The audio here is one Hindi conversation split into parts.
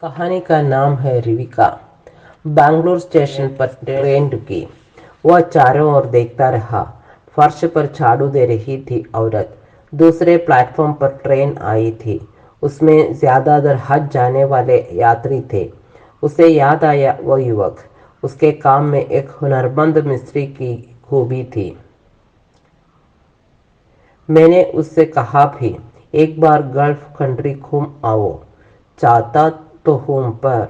कहानी का नाम है रिविका। बैंगलोर स्टेशन पर ट्रेन रुकी। वह चारों ओर देखता रहा। फर्श पर झाड़ू दे रही थी औरत। दूसरे प्लेटफॉर्म पर ट्रेन आई थी। उसमें ज्यादातर हज जाने वाले यात्री थे। उसे याद आया वो युवक। उसके काम में एक हुनरमंद मिस्त्री की खूबी थी। मैंने उससे कहा भी, एक बार गल्फ कंट्री घूम आओ। चाहता तो हूं, पर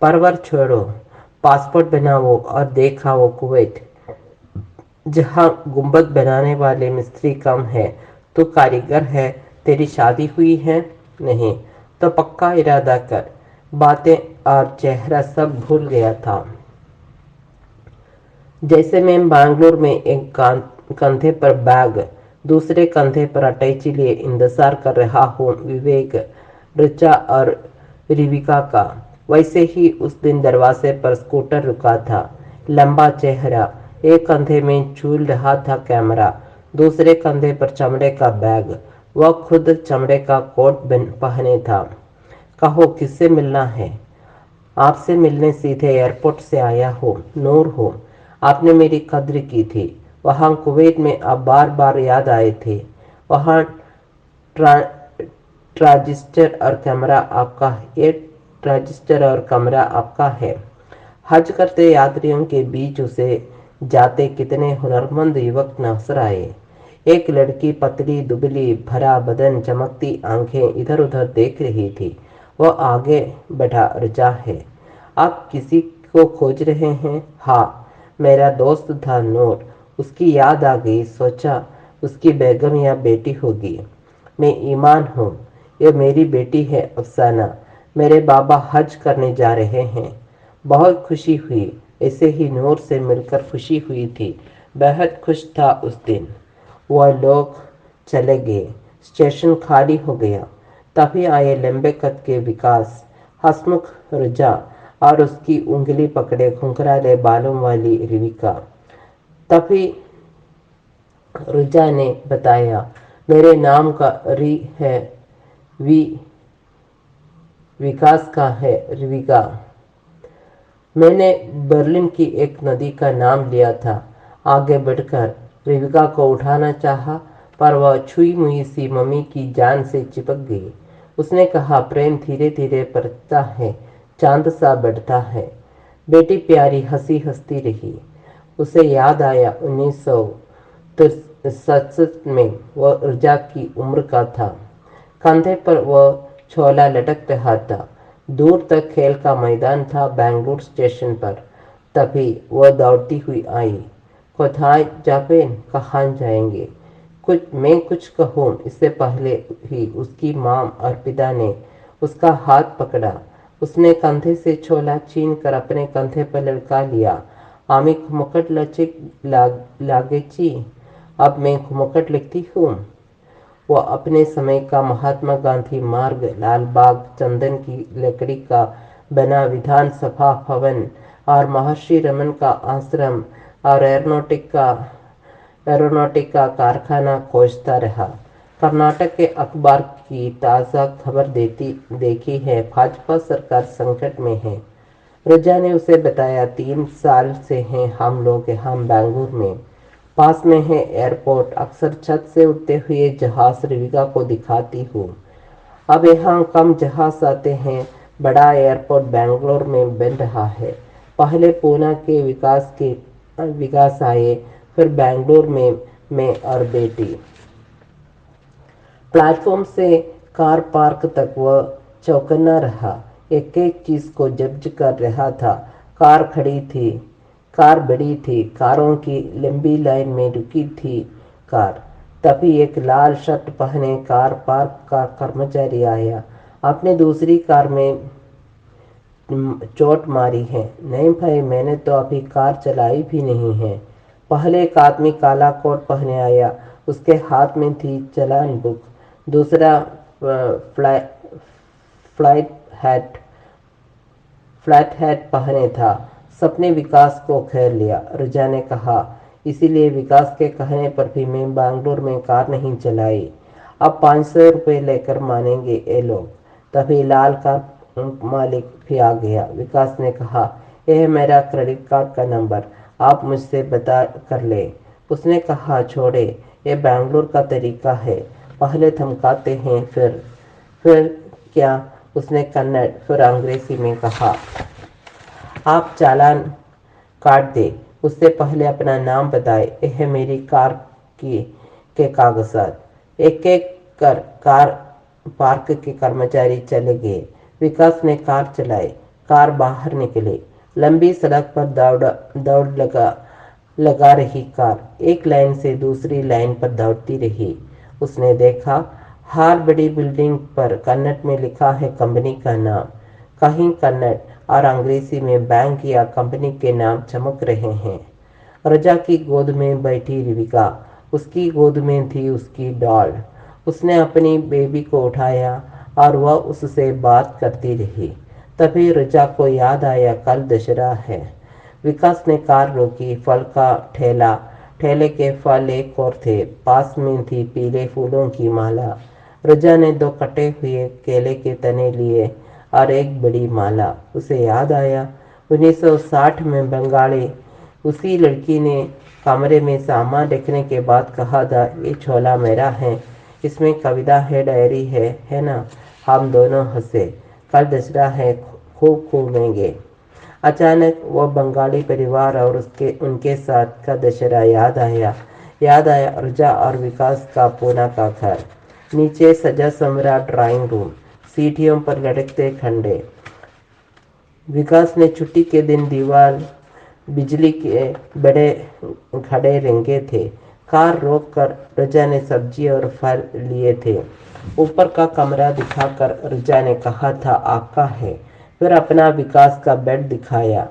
परवर छोड़ो, पासपोर्ट बनाओ और देखाओ कुवैत, जहां गुंबद बनाने वाले मिस्त्री कम है। तू कारीगर है। तेरी शादी हुई है? नहीं। तो पक्का इरादा कर। बातें और चेहरा सब भूल गया था। जैसे मैं बैंगलोर में एक कंधे पर बैग, दूसरे कंधे पर अटैची लिए इंतजार कर रहा हूँ विवेक, ऋचा और रिविका का, वैसे ही उस दिन दरवाजे पर स्कूटर रुका था। लंबा चेहरा, एक कंधे में झूल रहा था कैमरा, दूसरे कंधे पर चमड़े का बैग। वह खुद चमड़े का कोट पहने था। कहो, किससे मिलना है? आपसे मिलने सीधे एयरपोर्ट से आया हो। नूर हो, आपने मेरी कद्र की थी। वहाँ कुवैत में आप बार बार याद आए थे। वहाँ ट्रा ट्रांजिस्टर और कैमरा आपका ये ट्रांजिस्टर और कमरा आपका है। हज करते यात्रियों के बीच उसे जाते कितने हुनरमंद युवक नजर आए। एक लड़की पतली दुबली, भरा बदन, चमकती आंखें इधर उधर देख रही थी। वह आगे बढ़ा। ऋचा है। आप किसी को खोज रहे हैं? हाँ, मेरा दोस्त था नूर। उसकी याद आ गई। सोचा उसकी बेगम या बेटी होगी। मैं ईमान हूँ। ये मेरी बेटी है अफसाना। मेरे बाबा हज करने जा रहे हैं। बहुत खुशी हुई। ऐसे ही नूर से मिलकर खुशी हुई थी। बेहद खुश था उस दिन। वह लोग चले गए। स्टेशन खाली हो गया। तभी आए लंबे कद के विकास, हसमुख रुजा और उसकी उंगली पकड़े घुंघराले बालों वाली रिविका। तभी रुजा ने बताया, मेरे नाम का री है, वी विकास का है रिविका। मैंने बर्लिन की एक नदी का नाम लिया था। आगे बढ़कर रिविका को उठाना चाहा, पर वह छुई मुई सी मम्मी की जान से चिपक गई। उसने कहा, प्रेम धीरे धीरे बढ़ता है, चांद सा बढ़ता है। बेटी प्यारी हंसी हंसती रही। उसे याद आया 1967 में वह ऊर्जा की उम्र का था। कंधे पर वह छोला लटक रहा था। दूर तक खेल का मैदान था। बैंगलोर स्टेशन पर तभी वह दौड़ती हुई आई। कोथाई जापेन, कहाँ जाएंगे? मैं कुछ कहूँ इससे पहले ही उसकी माँ अर्पिता ने उसका हाथ पकड़ा। उसने कंधे से छोला छीन कर अपने कंधे पर लटका लिया। आमी खुमकट लचिक लागेची। अब मैं खुमकट लिखती हूँ। वो अपने समय का महात्मा गांधी मार्ग, लाल बाग, चंदन की लकड़ी का बना विधानसभा भवन और महर्षि रमन का आश्रम और एरोनॉटिक का कारखाना खोजता रहा। कर्नाटक के अखबार की ताज़ा खबर देती देखी है, भाजपा सरकार संकट में है। रजा ने उसे बताया, 3 साल से हैं हम लोग यहाँ बैंगलोर में। पास में है एयरपोर्ट। अक्सर छत से उड़ते हुए जहाज रिविका को दिखाती हूँ। अब यहाँ कम जहाज आते हैं। बड़ा एयरपोर्ट बैंगलोर में बन रहा है। पहले पूना के विकास आए, फिर बैंगलोर में मैं और बेटी। प्लेटफॉर्म से कार पार्क तक वह चौकन्ना रहा। एक एक चीज को जब्त कर रहा था। कार खड़ी थी। कार बड़ी थी। कारों की लंबी लाइन में रुकी थी कार। तभी एक लाल शर्ट पहने कार पार्क का कर्मचारी आया। आपने दूसरी कार में चोट मारी है? नहीं भाई, मैंने तो अभी कार चलाई भी नहीं है। पहले एक आदमी काला कोट पहने आया। उसके हाथ में थी चालान बुक। दूसरा फ्लाइट हैट फ्लैट हैट पहने था। सबने विकास को घेर लिया। रुजा ने कहा, इसीलिए विकास के कहने पर भी मैं बैंगलोर में कार नहीं चलाई। अब 500 रुपये लेकर मानेंगे ये लोग। तभी लाल कार मालिक भी आ गया। विकास ने कहा, यह है मेरा क्रेडिट कार्ड का नंबर, आप मुझसे बता कर ले। उसने कहा, छोड़े, ये बेंगलुरु का तरीका है, पहले धमकाते हैं फिर क्या? उसने कन्नड़ फिर अंग्रेजी में कहा, आप चालान काट दे, उससे पहले अपना नाम बताए, यह मेरी कार की के कागजात। एक एक कर कार पार्क के कर्मचारी चले गए। विकास ने कार चलाई। कार बाहर निकली। लंबी सड़क पर दौड़ लगा रही कार एक लाइन से दूसरी लाइन पर दौड़ती रही। उसने देखा, हर बड़ी बिल्डिंग पर कन्नड़ में लिखा है कंपनी का नाम। कहीं कन्नड़ और अंग्रेजी में बैंक या कंपनी के नाम चमक रहे हैं। रजा की गोद में बैठी रिविका, उसकी गोद में थी उसकी डॉल। उसने अपनी बेबी को उठाया और वह उससे बात करती रही। तभी रजा को याद आया, कल दशहरा है। विकास ने कार रोकी। फल का ठेले के फल एक और थे, पास में थी पीले फूलों की माला। रजा ने 2 कटे हुए केले के तने लिए और एक बड़ी माला। उसे याद आया, 1960 में बंगाली उसी लड़की ने कमरे में सामान रखने के बाद कहा था, ये छोला मेरा है, इसमें कविता है, डायरी है ना? हम दोनों हंसे। कल दशहरा है, खूब घूमेंगे। अचानक वह बंगाली परिवार और उनके साथ का दशहरा याद आया अर्जा और विकास का पूना का घर। नीचे सजा समरा ड्राइंग रूम, सीढ़ियों पर लटकते खंडे। विकास ने छुट्टी के दिन दीवार बिजली के बड़े घड़े रंगे थे। कार रोक कर रजा ने सब्जी और फल लिए थे। ऊपर का कमरा दिखाकर रजा ने कहा था, आपका है। फिर अपना विकास का बेड दिखाया।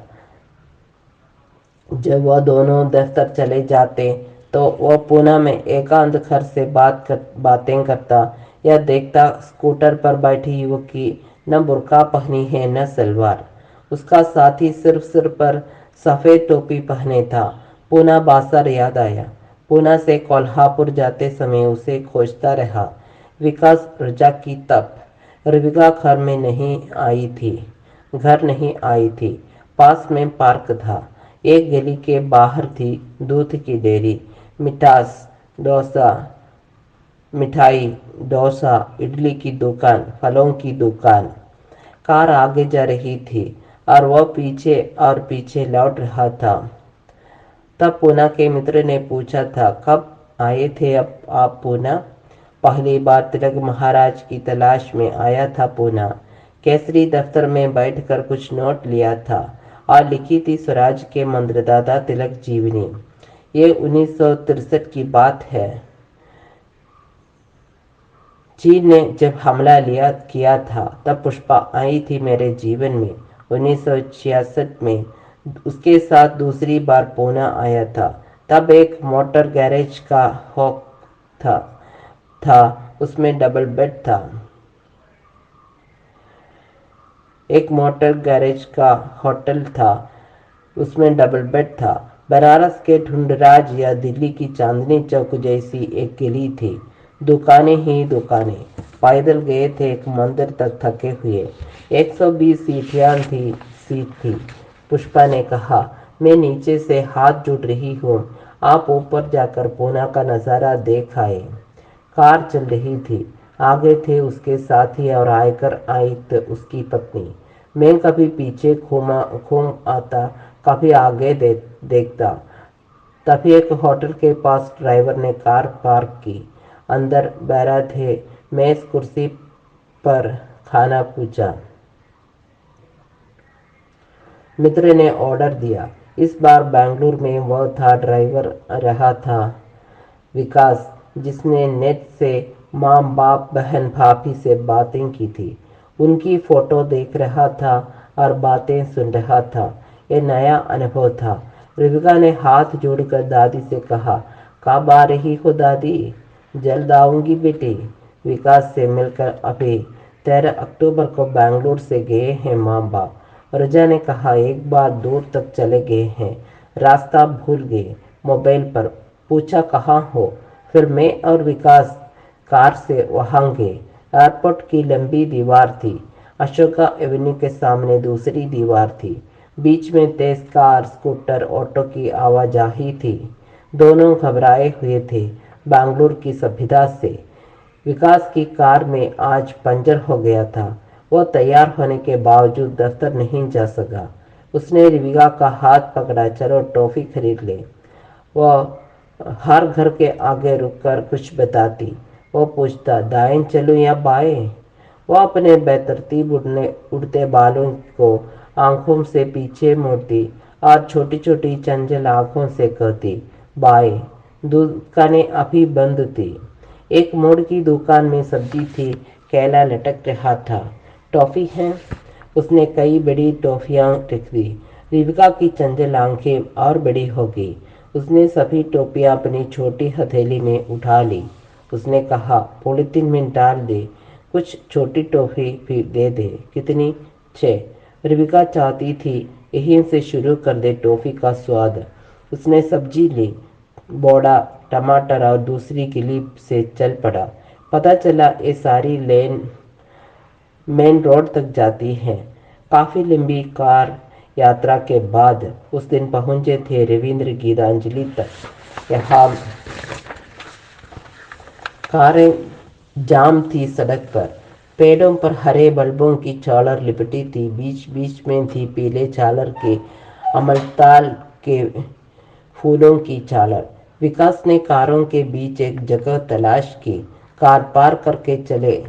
जब वह दोनों दफ्तर चले जाते तो वह पूना में एकांत घर से बातें करता या देखता स्कूटर पर बैठी युवकी न बुर्का पहनी है न सलवार। उसका साथी सिर्फ सिर पर सफेद टोपी पहने था। पूना बासर याद आया। पूना से कोल्हापुर जाते समय उसे खोजता रहा। विकास रजा की तप रिविका घर नहीं आई थी। पास में पार्क था। एक गली के बाहर थी दूध की डेयरी। मिठास डोसा मिठाई डोसा इडली की दुकान, फलों की दुकान। कार आगे जा रही थी और वह पीछे लौट रहा था। तब पूना के मित्र ने पूछा था, कब आए थे अब आप पूना? पहली बार तिलक महाराज की तलाश में आया था पूना। केसरी दफ्तर में बैठकर कुछ नोट लिया था और लिखी थी स्वराज के मंत्रदाता तिलक जीवनी। ये 1963 की बात है। चीन ने जब हमला किया था तब पुष्पा आई थी मेरे जीवन में 1966 में। उसके साथ दूसरी बार पूना आया था। तब एक मोटर गैरेज का हॉक था उसमें डबल बेड था। एक मोटर गैरेज का होटल था, उसमें डबल बेड था। बनारस के ढूंढराज या दिल्ली की चांदनी चौक जैसी एक गली थी। दुकानें ही दुकानें। पैदल गए थे एक मंदिर तक थके हुए। 120 सीट थी। पुष्पा ने कहा, मैं नीचे से हाथ जोड़ रही हूँ, आप ऊपर जाकर पूना का नज़ारा देख आए। कार चल रही थी। आगे थे उसके साथी और आयकर आयुक्त उसकी पत्नी। मैं कभी पीछे घूम आता, कभी आगे देखता। तभी एक होटल के पास ड्राइवर ने कार पार्क की। अंदर बैठा थे मेज कुर्सी पर खाना पूछा। मित्र ने ऑर्डर दिया। इस बार बेंगलुरु में वह था ड्राइवर रहा था विकास, जिसने नेट से माँ बाप बहन भाभी से बातें की थी। उनकी फोटो देख रहा था और बातें सुन रहा था। ये नया अनुभव था। रिविका ने हाथ जोड़कर दादी से कहा, कब आ रही हो दादी? जल्द आऊंगी बेटी। विकास से मिलकर अभी 13 अक्टूबर को बेंगलुरु से गए हैं माँ बाप। रजा ने कहा, एक बार दूर तक चले गए हैं, रास्ता भूल गए। मोबाइल पर पूछा, कहाँ हो? फिर मैं और विकास कार से वहां गए। एयरपोर्ट की लंबी दीवार थी। अशोका एवेन्यू के सामने दूसरी दीवार थी। बीच में तेज कार, स्कूटर, ऑटो की आवाजाही थी। दोनों घबराए हुए थे बेंगलुरु की सभ्यता से। विकास की कार में आज पंचर हो गया था। वह तैयार होने के बावजूद दफ्तर नहीं जा सका। उसने रिविका का हाथ पकड़ा, चलो टॉफी खरीद ले। वह हर घर के आगे रुककर कुछ बताती। वो पूछता, दाएं चलूं या बाएं? वह अपने बेतरतीब उड़ते बालों को आंखों से पीछे मोड़ती और छोटी छोटी चंचल आंखों से कहती, बाएं। दुकानें अभी बंद थी। एक मोड़ की दुकान में सब्जी थी, केला लटक रहा था। टॉफी है? उसने कई बड़ी टॉफियां रख दी। रिविका की चंचल आंखें और बड़ी हो गई। उसने सभी टोपियां अपनी छोटी हथेली में उठा ली। उसने कहा, पॉलिथीन में डाल दे, कुछ छोटी टॉफी भी दे दे। कितनी? 6। रिविका चाहती थी यहीं से शुरू कर दे टॉफी का स्वाद। उसने सब्जी ली, बोड़ा, टमाटर और दूसरी गिली से चल पड़ा। पता चला ये सारी लेन मेन रोड तक जाती है। काफी लंबी कार यात्रा के बाद उस दिन पहुंचे थे रविंद्र गीतांजलि तक। यहाँ कारें जाम थी सड़क पर। पेड़ों पर हरे बल्बों की चादर लिपटी थी। बीच बीच में थी पीले झालर के अमलताल के फूलों की चादर। विकास ने कारों के बीच एक जगह तलाश की। कार पार करके चले।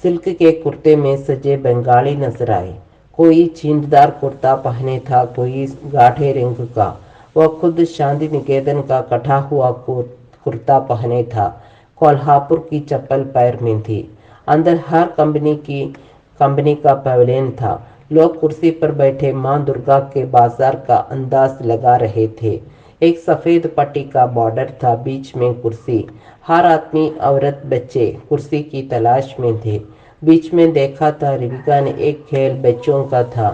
सिल्क के कुर्ते में सजे बंगाली नजर आए। कोई छींटदार कुर्ता पहने था, कोई गाढ़े रंग का। वह खुद शांति निकेतन का कटा हुआ कुर्ता पहने था। कोल्हापुर की चप्पल पैर में थी। अंदर हर कंपनी का पवेलियन था। लोग कुर्सी पर बैठे मां दुर्गा के बाजार का अंदाज लगा रहे थे। एक सफेद पट्टी का बॉर्डर था, बीच में कुर्सी। हर आदमी, औरत, बच्चे कुर्सी की तलाश में थे। बीच में देखा था रिविका ने एक खेल बच्चों का था।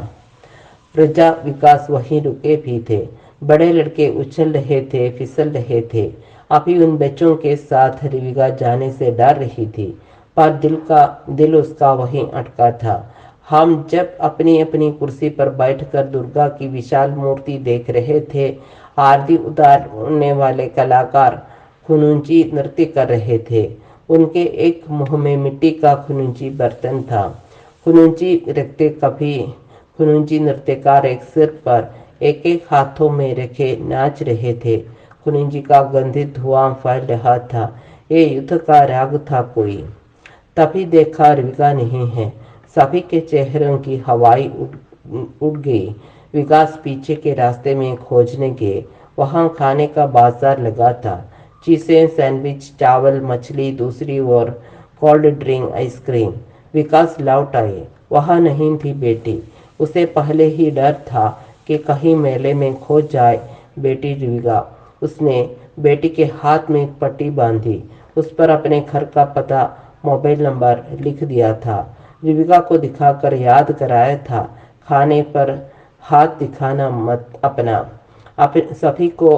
प्रजा विकास वहीं रुके भी थे। बड़े लड़के उछल रहे थे, फिसल रहे थे। अभी उन बच्चों के साथ रिविका जाने से डर रही थी, पर दिल उसका वहीं अटका था। हम जब अपनी अपनी कुर्सी पर बैठकर दुर्गा की विशाल मूर्ति देख रहे थे, आरती उतारने वाले कलाकार खुनुंची नृत्य कर रहे थे। उनके एक मुंह में मिट्टी का खुनुंची बर्तन था। खुनुंची रखते कभी खुनुंची नृत्यकार एक सिर पर एक एक हाथों में रखे नाच रहे थे। खुनुंची का गंधित धुआं फैल रहा था। ये युद्ध का राग था कोई। तभी देखा रिविका नहीं है। सभी के चेहरों की हवाई उड़ गई। विकास पीछे के रास्ते में खोजने गए। वहां खाने का बाजार लगा था। चीजें, सैंडविच, चावल, मछली, दूसरी ओर कोल्ड ड्रिंक, आइसक्रीम। विकास लौट आए। वहां नहीं थी बेटी। उसे पहले ही डर था कि कहीं मेले में खो जाए बेटी रिविका। उसने बेटी के हाथ में एक पट्टी बांधी। उस पर अपने घर का पता, मोबाइल नंबर लिख दिया था। रिविका को दिखाकर याद कराया था, खाने पर हाथ दिखाना मत अपना। सभी को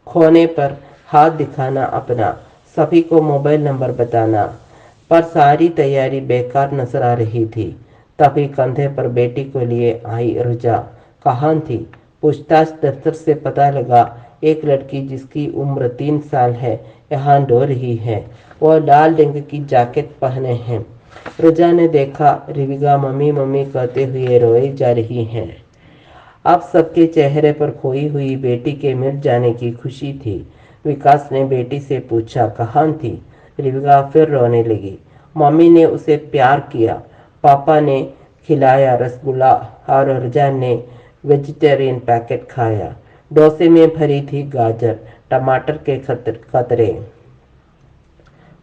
खोने पर हाथ दिखाना अपना। सभी को मोबाइल नंबर बताना। पर सारी तैयारी बेकार नजर आ रही थी। तभी कंधे पर बेटी को लिए आई रुजा। कहाँ थी? पूछताछ दफ्तर से पता लगा, एक लड़की जिसकी उम्र 3 साल है यहाँ ढो रही है। वह लाल रंग की जैकेट पहने हैं। रुजा ने देखा रिविका मम्मी मम्मी कहते हुए रोई जा रही है। अब सबके चेहरे पर खोई हुई बेटी के मिट जाने की खुशी थी। विकास ने बेटी से पूछा, कहाँ थी? रिविका फिर रोने लगी। मम्मी ने उसे प्यार किया, पापा ने खिलाया रसगुल्ला और रुजा ने वेजिटेरियन पैकेट खाया। डोसे में भरी थी गाजर, टमाटर के खतरे।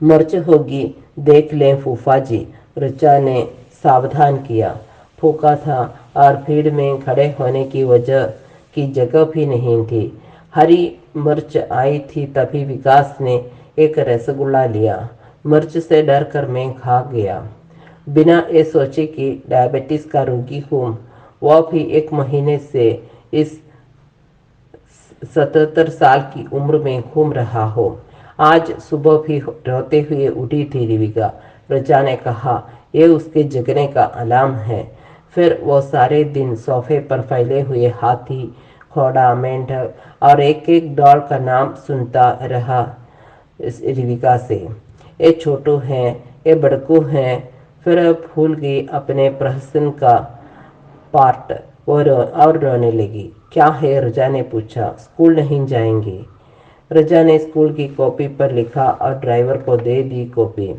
मिर्च होगी, देख लें फूफा जी, रुचा ने सावधान किया। फूका था और भीड़ में खड़े होने की वजह की जगह भी नहीं थी। हरी मिर्च आई थी। तभी विकास ने एक रसगुल्ला लिया। मिर्च से डर कर मैं खा गया, बिना ये सोचे कि डायबिटीज का रोगी हूँ। वह भी 1 महीने से इस 77 साल की उम्र में घूम रहा हो। आज सुबह भी रोते हुए उठी थी रिविका। रजा ने कहा, ये उसके जगने का अलार्म है। फिर वो सारे दिन सोफे पर फैले हुए हाथी, घोड़ा, मेंढक और एक एक डॉल का नाम सुनता रहा इस रिविका से। ये छोटू हैं, ये बड़कू हैं। फिर भूल गई अपने प्रहसन का पार्ट और रोने लगी। क्या है? रजा ने पूछा। स्कूल नहीं जाएंगे। रजा ने स्कूल की कॉपी पर लिखा और ड्राइवर को दे दी कॉपी।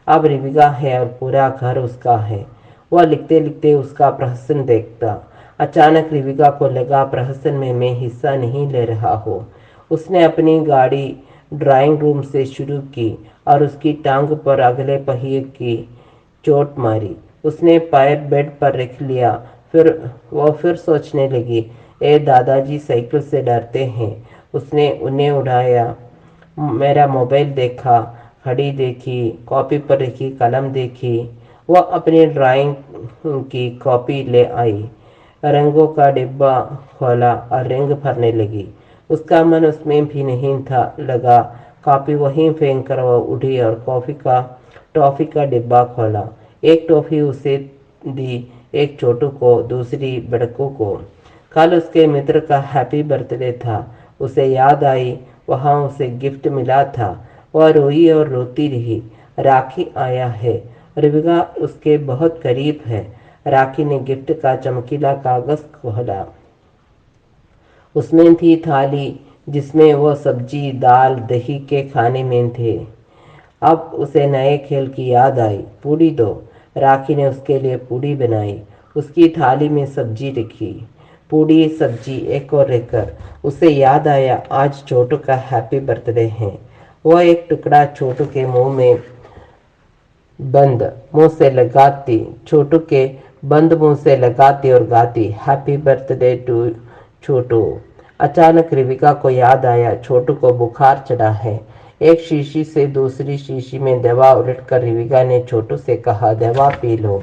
अब रिविका है और पूरा घर उसका है। वह लिखते लिखते उसका प्रहसन देखता। अचानक रिविका को लगा प्रहसन में मैं हिस्सा नहीं ले रहा हूँ। उसने अपनी गाड़ी ड्राइंग रूम से शुरू की और उसकी टांग पर अगले पहिए की चोट मारी। उसने पैर बेड पर रख लिया। फिर वो फिर सोचने लगी, ए दादाजी साइकिल से डरते हैं। उसने उन्हें उठाया, मेरा मोबाइल देखा, घड़ी देखी, कॉपी पर रखी कलम देखी। वह अपनी ड्राइंग की कॉपी ले आई, रंगों का डिब्बा खोला और रंग भरने लगी। उसका मन उसमें भी नहीं था लगा। कॉपी वहीं फेंक कर वह उठी और टॉफी का डिब्बा खोला। एक टॉफी उसे दी, एक छोटू को, दूसरी बड़कू को। कल उसके मित्र का हैप्पी बर्थडे था। उसे याद आई वहाँ उसे गिफ्ट मिला था। वह रोई और रोती रही। राखी आया है। रिविका उसके बहुत करीब है। राखी ने गिफ्ट का चमकीला कागज खोला। उसमें थी थाली जिसमें वो सब्जी, दाल, दही के खाने में थे। अब उसे नए खेल की याद आई। पूड़ी दो। राखी ने उसके लिए पूड़ी बनाई। उसकी थाली में सब्जी रखी। पूड़ी, सब्जी एक और रहकर उसे याद आया आज छोटू का हैप्पी बर्थडे है। वह एक टुकड़ा छोटू के बंद मुंह से लगाती छोटू के बंद मुंह से लगाती और गाती, हैप्पी बर्थडे टू छोटू। अचानक रिविका को याद आया छोटू को बुखार चढ़ा है। एक शीशी से दूसरी शीशी में दवा उलटकर रिविका ने छोटू से कहा, दवा पी लो।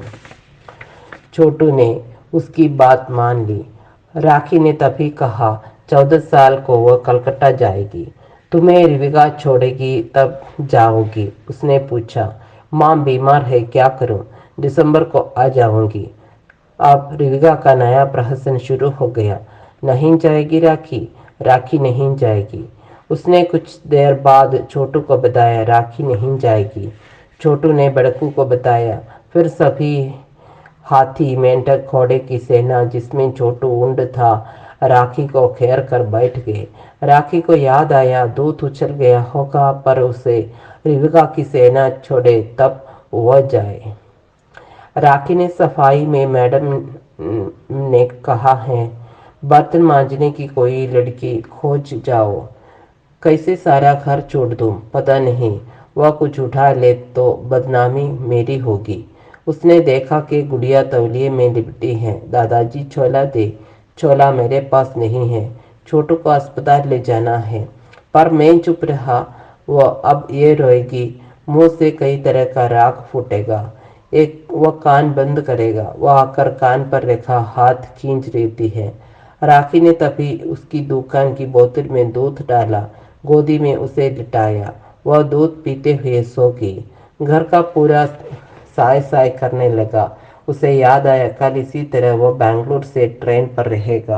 छोटू ने उसकी बात मान ली। राखी ने तभी कहा, 14 साल को वह कलकत्ता जाएगी। तुम्हें रिविका छोड़ेगी तब जाओगी? उसने पूछा। माँ बीमार है, क्या करूं? दिसंबर को आ जाऊंगी। अब रिविका का नया प्रहसन शुरू हो गया। नहीं जाएगी राखी? राखी नहीं जाएगी। उसने कुछ देर बाद छोटू को बताया, राखी नहीं जाएगी। छोटू ने बड़कू को बताया। फिर सभी हाथी, मेंढक, घोड़े की सेना जिसमें छोटू ऊंट था राखी को घेर कर बैठ गए। राखी को याद आया दूत उछल गया होगा, पर उसे रिविका की सेना छोड़े तब वह जाए। राखी ने सफाई में मैडम ने कहा है, बर्तन मांजने की कोई लड़की खोज जाओ। कैसे सारा घर छोड़ दूं? पता नहीं, वह कुछ उठा ले तो बदनामी मेरी होगी। उसने देखा कि गुड़िया तौलिए में लिपटी है। दादाजी छोला दे। छोला मेरे पास नहीं है। छोटू को अस्पताल ले जाना है। पर मैं चुप रहा। वह अब ये रोएगी, मुंह से कई तरह का राग फूटेगा। एक वह कान बंद करेगा। वह आकर कान पर रखा हाथ खींच लेती है। राखी ने तभी उसकी दुकान की बोतल में दूध डाला, गोदी में उसे लिटाया। वह दूध पीते हुए सो गई। घर का पूरा साय साय करने लगा। उसे याद आया कल इसी तरह वह बैंगलोर से ट्रेन पर रहेगा।